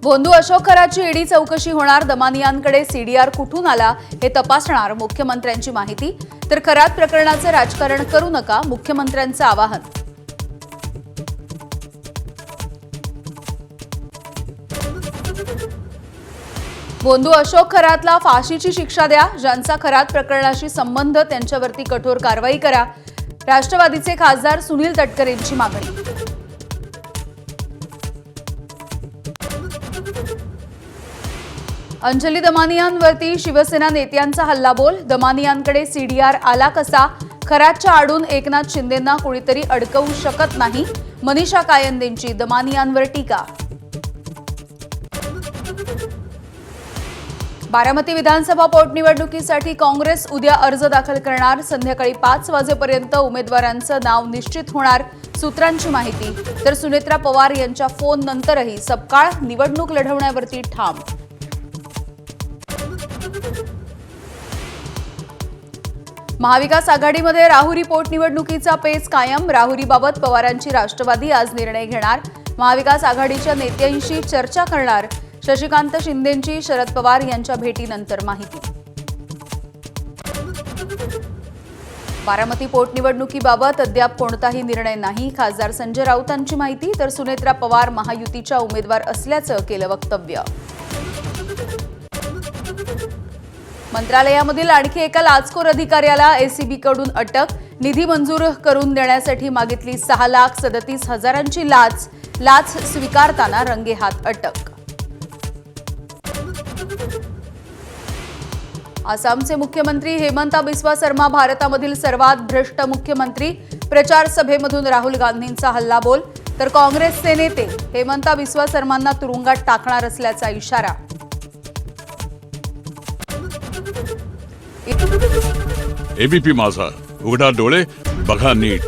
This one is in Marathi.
भोंदू अशोक खरातची ईडी चौकशी होणार। दमानियांकडे सीडीआर कुठून आला हे तपासणार मुख्यमंत्र्यांची माहिती। तर खरात प्रकरणाचे राजकारण करू नका, मुख्यमंत्र्यांचं आवाहन। भोंदू अशोक खरातला फाशीची शिक्षा द्या, ज्यांचा खरात प्रकरणाशी संबंध त्यांच्यावरती कठोर कारवाई करा। राष्ट्रवादीचे खासदार सुनील तटकरेंची मागणी। अंजली दमानियांवरती शिवसेना नेत्यांचा हल्लाबोल। दमानियांकडे सीडीआर आला कसा? खरातच्या आडून एकनाथ शिंदेंना कोणीतरी अडकवू शकत नाही, मनीषा कायंदेंची दमानियांवर टीका। बारामती विधानसभा पोटनिवडणुकीसाठी काँग्रेस उद्या अर्ज दाखल करणार। संध्याकाळी 5 वाजेपर्यंत उमेदवारांचं नाव निश्चित होणार, सूत्रांची माहिती। तर सुनेत्रा पवार यांच्या फोन नंतरही सपकाळ निवडणूक लढवण्यावरती ठाम। महाविकास आघाडीमध्ये राहुरी पोटनिवडणुकीचा पेच कायम। राहुरीबाबत पवारांची राष्ट्रवादी आज निर्णय घेणार। महाविकास आघाडीच्या नेत्यांशी चर्चा करणार। शशिकांत शिंदेंची शरद पवार यांच्या भेटीनंतर माहिती। बारामती पोटनिवडणुकीबाबत अद्याप कोणताही निर्णय नाही, खासदार संजय राऊतांची माहिती। तर सुनेत्रा पवार महायुतीच्या उमेदवार असल्याचं केलं वक्तव्य। मंत्रालयामधील आणखी एका लाचखोर अधिकाऱ्याला एसीबीकडून अटक। निधी मंजूर करून देण्यासाठी मागितली 6,37,000ची लाच स्वीकारताना रंगेहात अटक। आसामचे मुख्यमंत्री हेमंता बिस्वा शर्मा भारतामधील सर्वात भ्रष्ट मुख्यमंत्री। प्रचार सभेमधून राहुल गांधींचा हल्लाबोल। तर काँग्रेसचे नेते हेमंता बिस्वा शर्मांना तुरुंगात टाकणार असल्याचा इशारा। एबीपी माझा, उघडा डोळे बघा नीट।